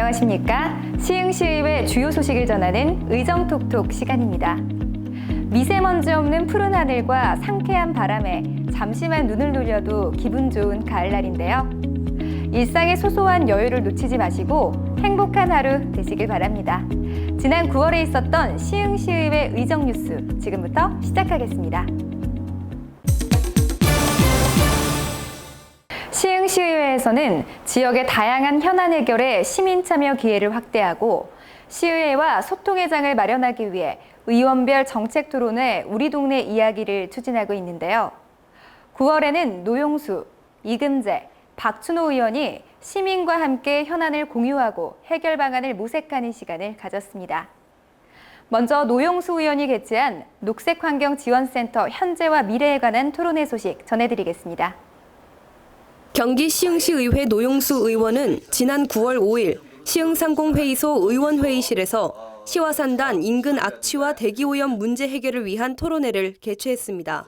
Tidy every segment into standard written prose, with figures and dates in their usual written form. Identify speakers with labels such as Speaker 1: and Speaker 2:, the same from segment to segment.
Speaker 1: 안녕하십니까? 시흥시의회 주요 소식을 전하는 의정톡톡 시간입니다. 미세먼지 없는 푸른 하늘과 상쾌한 바람에 잠시만 눈을 놀려도 기분 좋은 가을날인데요. 일상의 소소한 여유를 놓치지 마시고 행복한 하루 되시길 바랍니다. 지난 9월에 있었던 시흥시의회 의정뉴스 지금부터 시작하겠습니다. 시흥시의회에서는 지역의 다양한 현안 해결에 시민 참여 기회를 확대하고 시의회와 소통의 장을 마련하기 위해 의원별 정책 토론회 우리 동네 이야기를 추진하고 있는데요. 9월에는 노용수, 이금재, 박춘호 의원이 시민과 함께 현안을 공유하고 해결 방안을 모색하는 시간을 가졌습니다. 먼저 노용수 의원이 개최한 녹색환경지원센터 현재와 미래에 관한 토론회 소식 전해드리겠습니다.
Speaker 2: 경기 시흥시의회 노용수 의원은 지난 9월 5일 시흥상공회의소 의원회의실에서 시와 산단 인근 악취와 대기오염 문제 해결을 위한 토론회를 개최했습니다.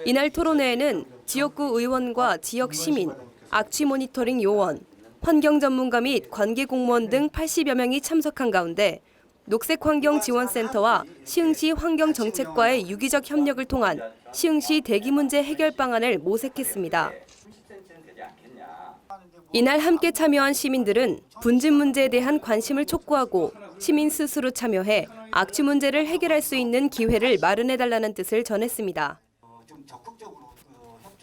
Speaker 2: 이날 토론회에는 지역구 의원과 지역 시민, 악취 모니터링 요원, 환경 전문가 및 관계 공무원 등 80여 명이 참석한 가운데 녹색환경지원센터와 시흥시 환경정책과의 유기적 협력을 통한 시흥시 대기 문제 해결 방안을 모색했습니다. 이날 함께 참여한 시민들은 분진 문제에 대한 관심을 촉구하고 시민 스스로 참여해 악취 문제를 해결할 수 있는 기회를 마련해달라는 뜻을 전했습니다.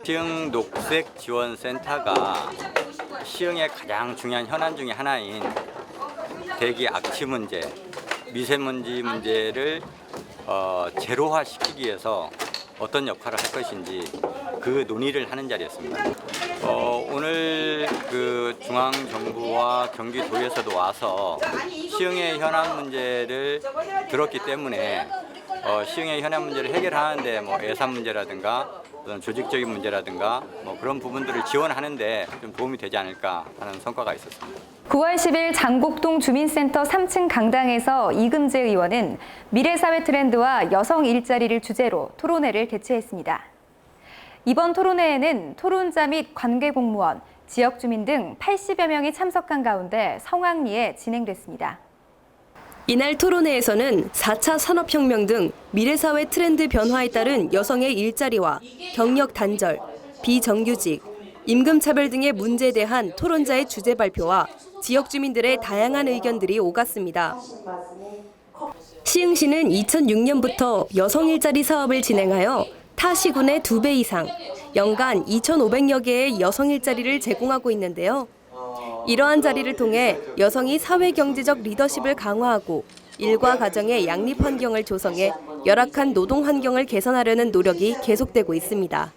Speaker 3: 시흥 녹색지원센터가 시흥의 가장 중요한 현안 중에 하나인 대기 악취 문제, 미세먼지 문제를 제로화시키기 위해서 어떤 역할을 할 것인지 그 논의를 하는 자리였습니다. 오늘 그 중앙정부와 경기도에서도 와서 시흥의 현안 문제를 들었기 때문에 시흥의 현안 문제를 해결하는데 예산 문제라든가 어떤 조직적인 문제라든가 그런 부분들을 지원하는데 좀 도움이 되지 않을까 하는 성과가 있었습니다.
Speaker 1: 9월 10일 장곡동 주민센터 3층 강당에서 이금재 의원은 미래사회 트렌드와 여성 일자리를 주제로 토론회를 개최했습니다. 이번 토론회에는 토론자 및 관계 공무원, 지역 주민 등 80여 명이 참석한 가운데 성황리에 진행됐습니다.
Speaker 2: 이날 토론회에서는 4차 산업혁명 등 미래사회 트렌드 변화에 따른 여성의 일자리와 경력 단절, 비정규직, 임금차별 등의 문제에 대한 토론자의 주제 발표와 지역 주민들의 다양한 의견들이 오갔습니다. 시흥시는 2006년부터 여성 일자리 사업을 진행하여 타 시군의 2배 이상, 연간 2,500여 개의 여성 일자리를 제공하고 있는데요. 이러한 자리를 통해 여성이 사회경제적 리더십을 강화하고 일과 가정의 양립 환경을 조성해 열악한 노동 환경을 개선하려는 노력이 계속되고 있습니다.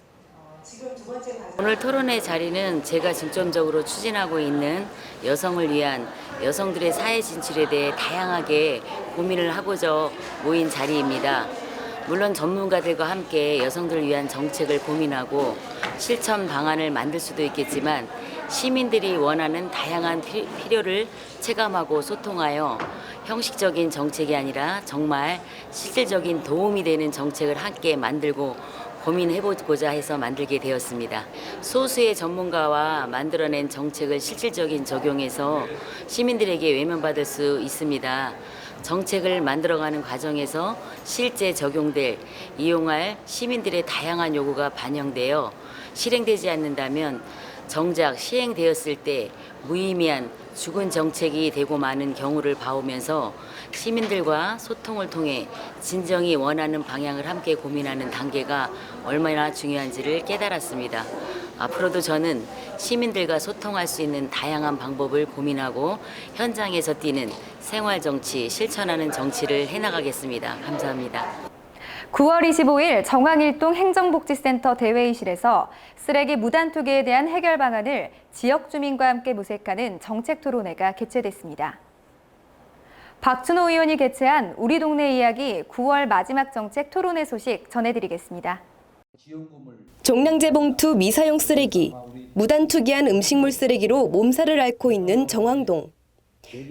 Speaker 4: 오늘 토론회 자리는 제가 중점적으로 추진하고 있는 여성을 위한 여성들의 사회 진출에 대해 다양하게 고민을 하고자 모인 자리입니다. 물론 전문가들과 함께 여성들을 위한 정책을 고민하고 실천 방안을 만들 수도 있겠지만 시민들이 원하는 다양한 필요를 체감하고 소통하여 형식적인 정책이 아니라 정말 실질적인 도움이 되는 정책을 함께 만들고 고민해보고자 해서 만들게 되었습니다. 소수의 전문가와 만들어낸 정책을 실질적인 적용해서 시민들에게 외면받을 수 있습니다. 정책을 만들어가는 과정에서 실제 적용될, 이용할 시민들의 다양한 요구가 반영되어 실행되지 않는다면 정작 시행되었을 때 무의미한 죽은 정책이 되고 마는 경우를 봐오면서 시민들과 소통을 통해 진정이 원하는 방향을 함께 고민하는 단계가 얼마나 중요한지를 깨달았습니다. 앞으로도 저는 시민들과 소통할 수 있는 다양한 방법을 고민하고 현장에서 뛰는 생활정치, 실천하는 정치를 해나가겠습니다. 감사합니다.
Speaker 1: 9월 25일 정황일동 행정복지센터 대회의실에서 쓰레기 무단 투기에 대한 해결 방안을 지역 주민과 함께 모색하는 정책 토론회가 개최됐습니다. 박춘호 의원이 개최한 우리 동네 이야기 9월 마지막 정책 토론회 소식 전해드리겠습니다.
Speaker 2: 종량제 봉투 미사용 쓰레기, 무단 투기한 음식물 쓰레기로 몸살을 앓고 있는 정황동.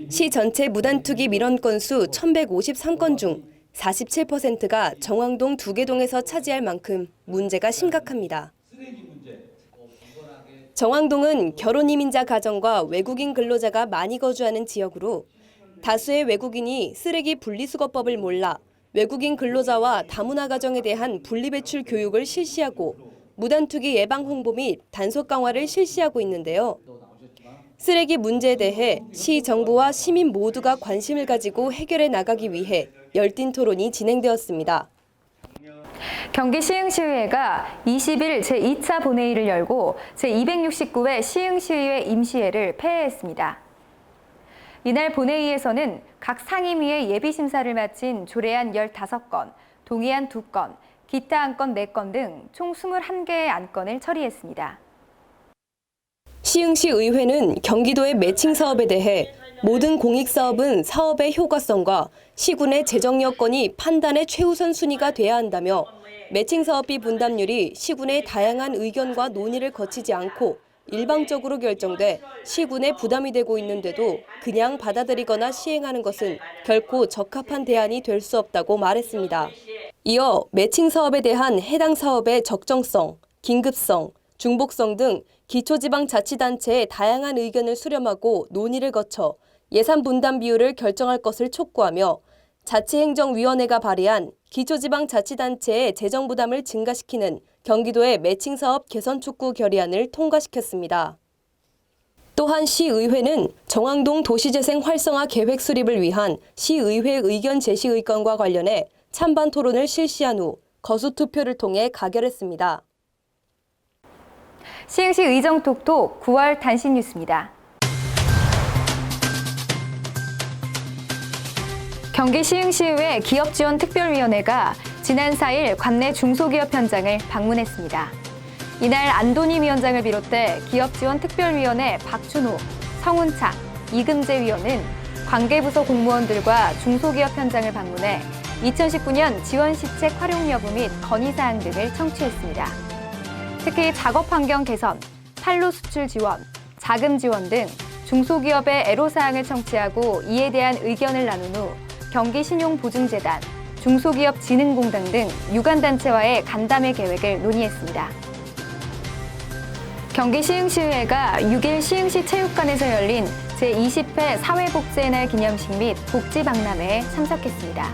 Speaker 2: 시 전체 무단 투기 민원 건수 1,153건 중 47%가 정황동 2개 동에서 차지할 만큼 문제가 심각합니다. 정왕동은 결혼 이민자 가정과 외국인 근로자가 많이 거주하는 지역으로 다수의 외국인이 쓰레기 분리수거법을 몰라 외국인 근로자와 다문화 가정에 대한 분리배출 교육을 실시하고 무단투기 예방 홍보 및 단속 강화를 실시하고 있는데요. 쓰레기 문제에 대해 시 정부와 시민 모두가 관심을 가지고 해결해 나가기 위해 열띤 토론이 진행되었습니다.
Speaker 1: 경기 시흥시의회가 20일 제2차 본회의를 열고 제269회 시흥시의회 임시회를 폐회했습니다. 이날 본회의에서는 각 상임위의 예비심사를 마친 조례안 15건, 동의안 2건, 기타 안건 4건 등 총 21개의 안건을 처리했습니다.
Speaker 2: 시흥시 의회는 경기도의 매칭 사업에 대해 모든 공익사업은 사업의 효과성과 시군의 재정 여건이 판단의 최우선 순위가 돼야 한다며 매칭 사업비 분담률이 시군의 다양한 의견과 논의를 거치지 않고 일방적으로 결정돼 시군에 부담이 되고 있는데도 그냥 받아들이거나 시행하는 것은 결코 적합한 대안이 될 수 없다고 말했습니다. 이어 매칭 사업에 대한 해당 사업의 적정성, 긴급성, 중복성 등 기초지방자치단체의 다양한 의견을 수렴하고 논의를 거쳐 예산 분담 비율을 결정할 것을 촉구하며 자치행정위원회가 발의한 기초지방자치단체의 재정 부담을 증가시키는 경기도의 매칭사업 개선 촉구 결의안을 통과시켰습니다. 또한 시의회는 정왕동 도시재생 활성화 계획 수립을 위한 시의회 의견 제시 의건과 관련해 찬반 토론을 실시한 후 거수 투표를 통해 가결했습니다.
Speaker 1: 시흥시 의정톡톡 9월 단신 뉴스입니다. 경기 시흥시의회 기업지원특별위원회가 지난 4일 관내 중소기업 현장을 방문했습니다. 이날 안도니 위원장을 비롯해 기업지원특별위원회 박준호, 성운창, 이금재 위원은 관계부서 공무원들과 중소기업 현장을 방문해 2019년 지원시책 활용 여부 및 건의사항 등을 청취했습니다. 특히 작업 환경 개선, 판로 수출 지원, 자금 지원 등 중소기업의 애로사항을 청취하고 이에 대한 의견을 나눈 후 경기신용보증재단, 중소기업진흥공단 등 유관단체와의 간담회 계획을 논의했습니다. 경기 시흥시의회가 6일 시흥시 체육관에서 열린 제20회 사회복지의 날 기념식 및 복지박람회에 참석했습니다.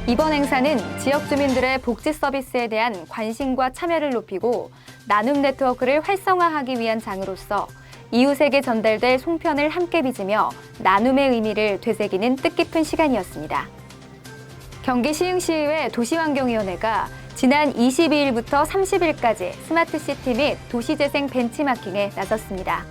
Speaker 1: 이번 행사는 지역 주민들의 복지 서비스에 대한 관심과 참여를 높이고 나눔 네트워크를 활성화하기 위한 장으로서 이웃에게 전달될 송편을 함께 빚으며 나눔의 의미를 되새기는 뜻깊은 시간이었습니다. 경기 시흥시의회 도시환경위원회가 지난 22일부터 30일까지 스마트시티 및 도시재생 벤치마킹에 나섰습니다.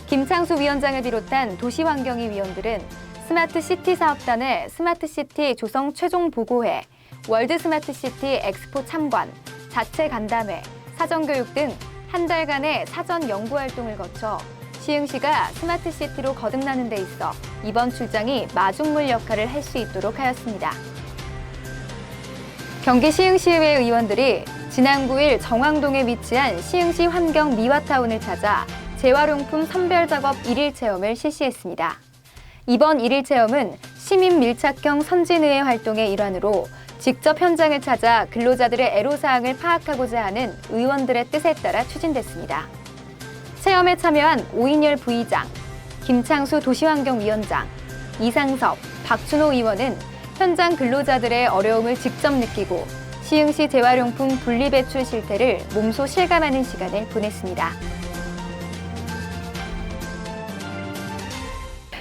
Speaker 1: 김창수 위원장을 비롯한 도시환경위 위원들은 스마트시티 사업단의 스마트시티 조성 최종 보고회, 월드 스마트시티 엑스포 참관, 자체 간담회, 사전교육 등 한 달간의 사전 연구 활동을 거쳐 시흥시가 스마트시티로 거듭나는 데 있어 이번 출장이 마중물 역할을 할 수 있도록 하였습니다. 경기 시흥시의회 의원들이 지난 9일 정왕동에 위치한 시흥시 환경 미화타운을 찾아 재활용품 선별 작업 1일 체험을 실시했습니다. 이번 1일 체험은 시민 밀착형 선진의회 활동의 일환으로 직접 현장을 찾아 근로자들의 애로사항을 파악하고자 하는 의원들의 뜻에 따라 추진됐습니다. 체험에 참여한 오인열 부의장, 김창수 도시환경위원장, 이상섭, 박준호 의원은 현장 근로자들의 어려움을 직접 느끼고 시흥시 재활용품 분리배출 실태를 몸소 실감하는 시간을 보냈습니다.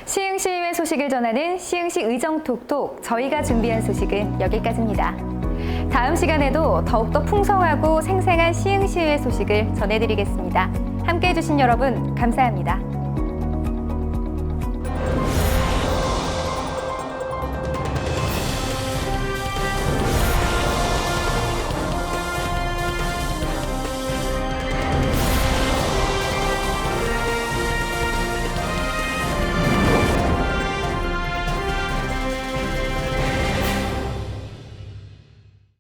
Speaker 1: 시흥시의회 소식을 전하는 시흥시 의정톡톡, 저희가 준비한 소식은 여기까지입니다. 다음 시간에도 더욱더 풍성하고 생생한 시흥시의회 소식을 전해드리겠습니다. 함께해 주신 여러분 감사합니다.